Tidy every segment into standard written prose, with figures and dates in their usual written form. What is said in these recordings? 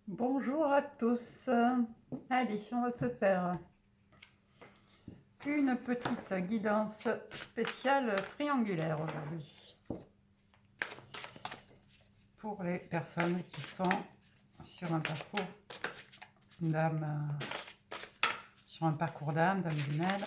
Bonjour à tous. Allez, on va se faire une petite guidance spéciale triangulaire aujourd'hui pour les personnes qui sont sur un parcours d'âme, d'âme jumelle.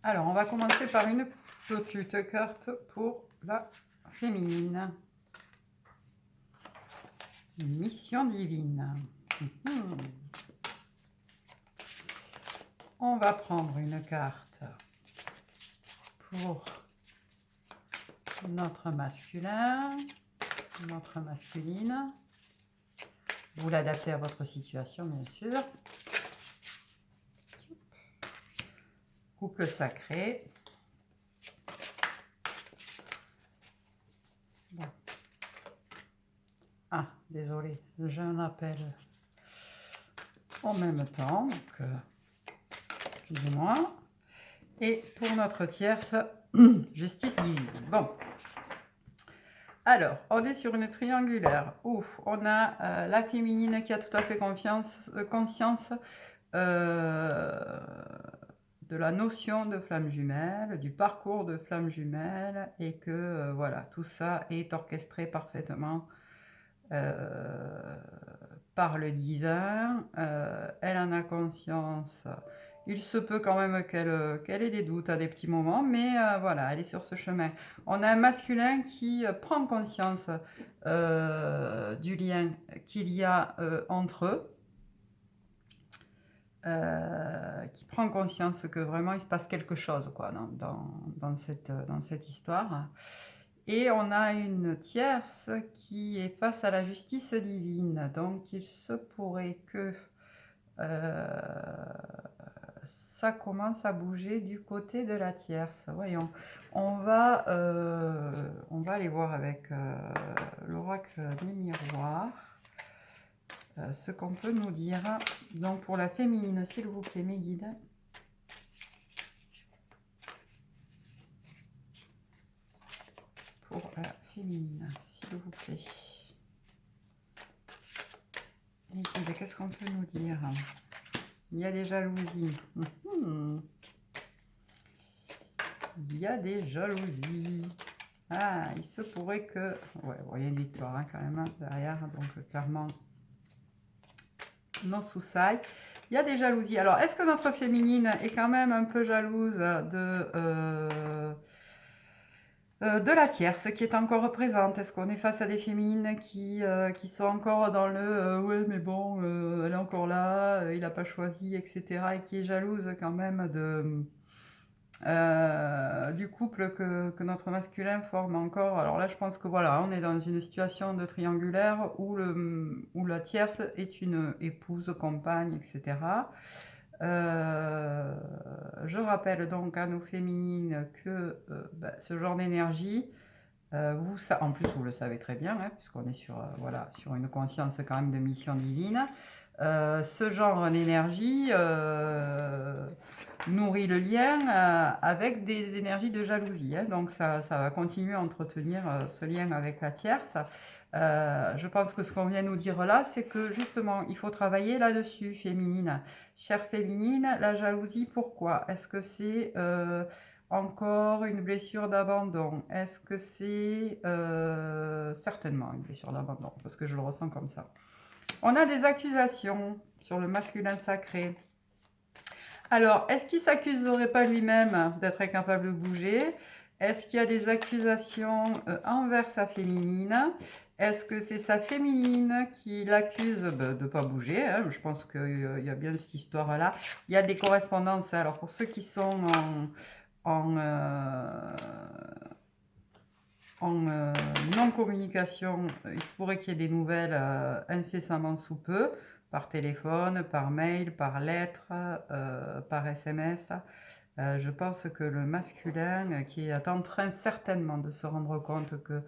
Alors, on va commencer par une petite carte pour la féminine. Mission divine. On va prendre une carte pour notre masculin, notre masculine. Vous l'adaptez à votre situation, bien sûr. Couple sacré. Bon. Ah, désolé, j'ai un appel en même temps, donc excusez-moi. Et pour notre tierce, justice divine. Bon. Alors, on est sur une triangulaire. Ouf, on a la féminine qui a tout à fait conscience de la notion de flamme jumelle, du parcours de flamme jumelle, et que voilà, tout ça est orchestré parfaitement par le divin. Elle en a conscience. Il se peut quand même qu'elle ait des doutes à des petits moments, mais voilà, elle est sur ce chemin. On a un masculin qui prend conscience du lien qu'il y a entre eux, qui prend conscience que vraiment il se passe quelque chose quoi, dans cette histoire. Et on a une tierce qui est face à la justice divine. Donc il se pourrait que ça commence à bouger du côté de la tierce. Voyons, on va aller voir avec l'oracle des miroirs ce qu'on peut nous dire. Donc pour la féminine, s'il vous plaît, mes guides. Pour la féminine, s'il vous plaît. Les guides, qu'est-ce qu'on peut nous dire? Il y a des jalousies. Il y a des jalousies. Ah, il se pourrait que... Ouais, bon, il y a une victoire quand même derrière, donc clairement, non sous-saille. Il y a des jalousies. Alors, est-ce que notre féminine est quand même un peu jalouse de la tierce qui est encore présente? Est-ce qu'on est face à des féminines qui sont encore dans le ouais mais bon elle est encore là, il n'a pas choisi, etc., et qui est jalouse quand même du couple que notre masculin forme encore? Alors là je pense que voilà, on est dans une situation de triangulaire où la tierce est une épouse, compagne, etc. Je rappelle donc à nos féminines que ce genre d'énergie, en plus vous le savez très bien, hein, puisqu'on est sur, voilà, sur une conscience quand même de mission divine. Ce genre d'énergie nourrit le lien avec des énergies de jalousie, hein, donc ça va continuer à entretenir ce lien avec la tierce. Je pense que ce qu'on vient nous dire là, c'est que justement, il faut travailler là-dessus, féminine. Chère féminine, la jalousie, pourquoi? Est-ce que c'est encore une blessure d'abandon? Est-ce que c'est certainement une blessure d'abandon? Parce que je le ressens comme ça. On a des accusations sur le masculin sacré. Alors, est-ce qu'il ne s'accuserait pas lui-même d'être incapable de bouger? Est-ce qu'il y a des accusations envers sa féminine? Est-ce que c'est sa féminine qui l'accuse de ne pas bouger, hein? Je pense qu'il y a bien cette histoire-là. Il y a des correspondances. Alors, pour ceux qui sont en non-communication, il se pourrait qu'il y ait des nouvelles incessamment sous peu, par téléphone, par mail, par lettre, par SMS. Je pense que le masculin, qui est en train certainement de se rendre compte que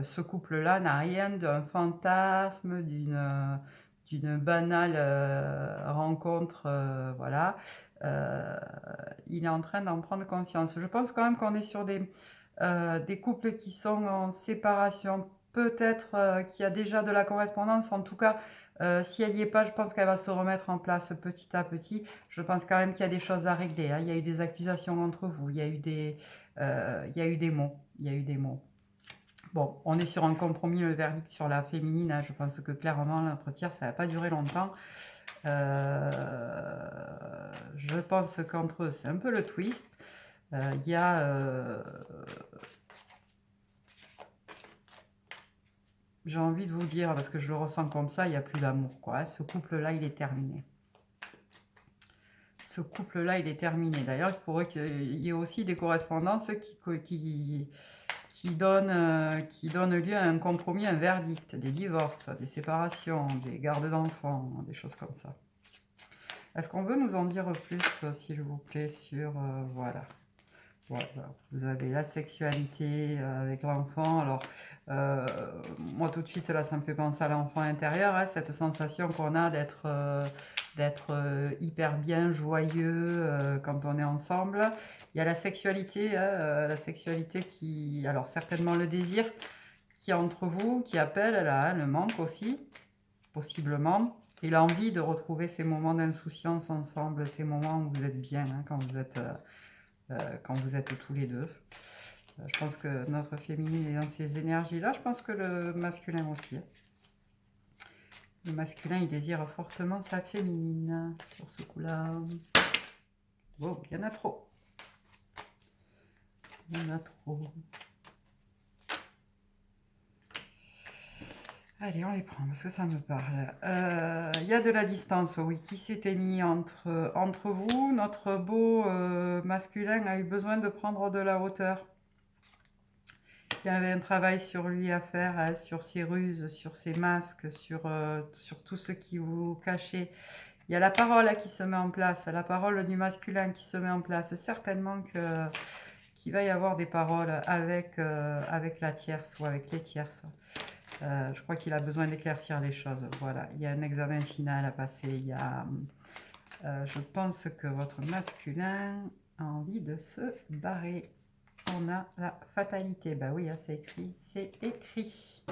ce couple-là n'a rien d'un fantasme, d'une banale rencontre, voilà, il est en train d'en prendre conscience. Je pense quand même qu'on est sur des couples qui sont en séparation peut-être qu'il y a déjà de la correspondance. En tout cas, si elle n'y est pas, je pense qu'elle va se remettre en place petit à petit. Je pense quand même qu'il y a des choses à régler, hein. Il y a eu des accusations entre vous, il y a eu il y a eu des mots, il y a eu des mots. Bon, on est sur un compromis, le verdict sur la féminine, hein. Je pense que clairement, l'entretien, ça va pas durer longtemps. Je pense qu'entre eux, c'est un peu le twist. Il y a... j'ai envie de vous dire, parce que je le ressens comme ça, il n'y a plus d'amour, quoi, hein. Ce couple-là, il est terminé. Ce couple-là, il est terminé. D'ailleurs, il se pourrait qu'il y ait aussi des correspondances qui donnent lieu à un compromis, un verdict, des divorces, des séparations, des gardes d'enfants, des choses comme ça. Est-ce qu'on veut nous en dire plus, s'il vous plaît, sur... voilà. Voilà. Vous avez la sexualité avec l'enfant. Alors, moi, tout de suite, là, ça me fait penser à l'enfant intérieur, hein, cette sensation qu'on a d'être hyper bien, joyeux quand on est ensemble. Il y a la sexualité, hein, la sexualité qui... Alors, certainement le désir qui est entre vous, qui appelle, là, hein, le manque aussi, possiblement. Et l'envie de retrouver ces moments d'insouciance ensemble, ces moments où vous êtes bien, hein, quand vous êtes tous les deux. Je pense que notre féminine est dans ces énergies-là. Je pense que le masculin aussi. Le masculin, il désire fortement sa féminine sur ce coup-là. Wow, il y en a trop. Il y en a trop. Allez, on les prend parce que ça me parle. Il y a de la distance, oui, qui s'était mis entre vous. Notre beau masculin a eu besoin de prendre de la hauteur. Il y avait un travail sur lui à faire, hein, sur ses ruses, sur ses masques, sur tout ce qui vous cachait. Il y a la parole qui se met en place, la parole du masculin qui se met en place. Certainement qu'il va y avoir des paroles avec la tierce ou avec les tierces. Je crois qu'il a besoin d'éclaircir les choses. Voilà, il y a un examen final à passer. Il y a, je pense que votre masculin a envie de se barrer. On a la fatalité. Bah oui, hein, c'est écrit, c'est écrit.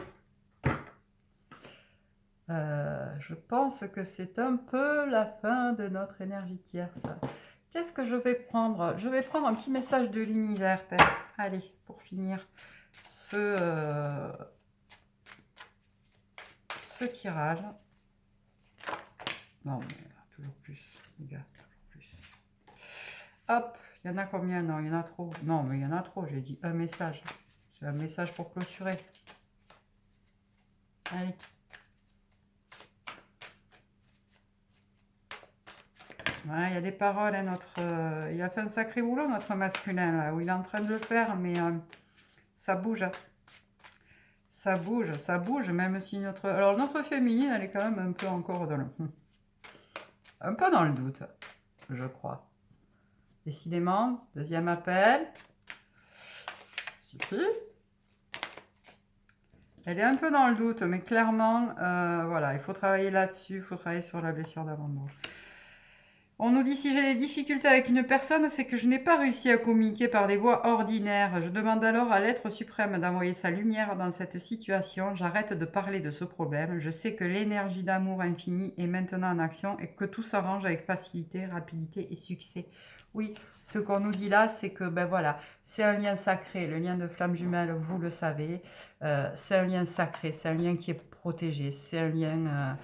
Je pense que c'est un peu la fin de notre énergie tierce. Qu'est-ce que je vais prendre? Je vais prendre un petit message de l'univers. Allez, pour finir ce tirage. Non, mais toujours plus, les gars, toujours plus. Hop, il y en a combien? Non, il y en a trop. Non, mais il y en a trop, j'ai dit un message. C'est un message pour clôturer. Allez. Ouais, il y a des paroles, hein, il a fait un sacré boulot, notre masculin, là, où il est en train de le faire, mais ça bouge. Ça bouge, même si notre... Alors, notre féminine, elle est quand même un peu encore dans le... Un peu dans le doute, je crois. Décidément, deuxième appel. Suffit. Elle est un peu dans le doute, mais clairement, voilà, il faut travailler là-dessus, il faut travailler sur la blessure d'abandon. On nous dit, si j'ai des difficultés avec une personne, c'est que je n'ai pas réussi à communiquer par des voies ordinaires. Je demande alors à l'être suprême d'envoyer sa lumière dans cette situation. J'arrête de parler de ce problème. Je sais que l'énergie d'amour infini est maintenant en action et que tout s'arrange avec facilité, rapidité et succès. Oui, ce qu'on nous dit là, c'est que, ben voilà, c'est un lien sacré. Le lien de flamme jumelle, vous le savez, c'est un lien sacré, c'est un lien qui est protégé, c'est un lien...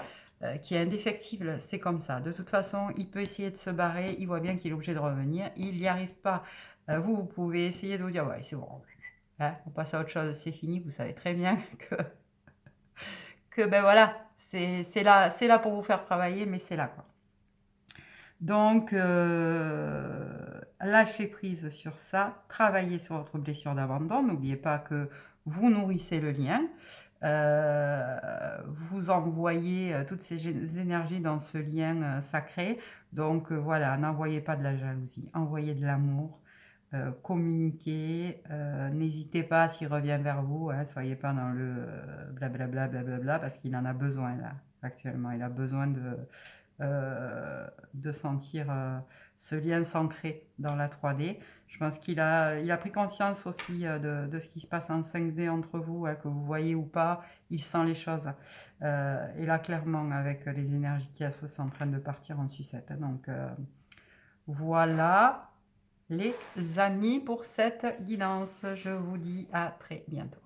qui est indéfectible, c'est comme ça. De toute façon, il peut essayer de se barrer, il voit bien qu'il est obligé de revenir, il n'y arrive pas. Vous pouvez essayer de vous dire, ouais, c'est bon, hein, on passe à autre chose, c'est fini, vous savez très bien que ben voilà, c'est là pour vous faire travailler, mais c'est là, quoi. Donc, lâchez prise sur ça, travaillez sur votre blessure d'abandon, n'oubliez pas que vous nourrissez le lien, vous envoyez toutes ces énergies dans ce lien sacré. Donc voilà, n'envoyez pas de la jalousie, envoyez de l'amour, communiquez, n'hésitez pas s'il revient vers vous, hein, soyez pas dans le blablabla, blablabla, parce qu'il en a besoin là, actuellement. Il a besoin de sentir ce lien s'ancrer dans la 3D. Je pense il a pris conscience aussi de ce qui se passe en 5D entre vous, hein, que vous voyez ou pas, il sent les choses. Et là, clairement, avec les énergies qui sont en train de partir en sucette. Donc, voilà les amis pour cette guidance. Je vous dis à très bientôt.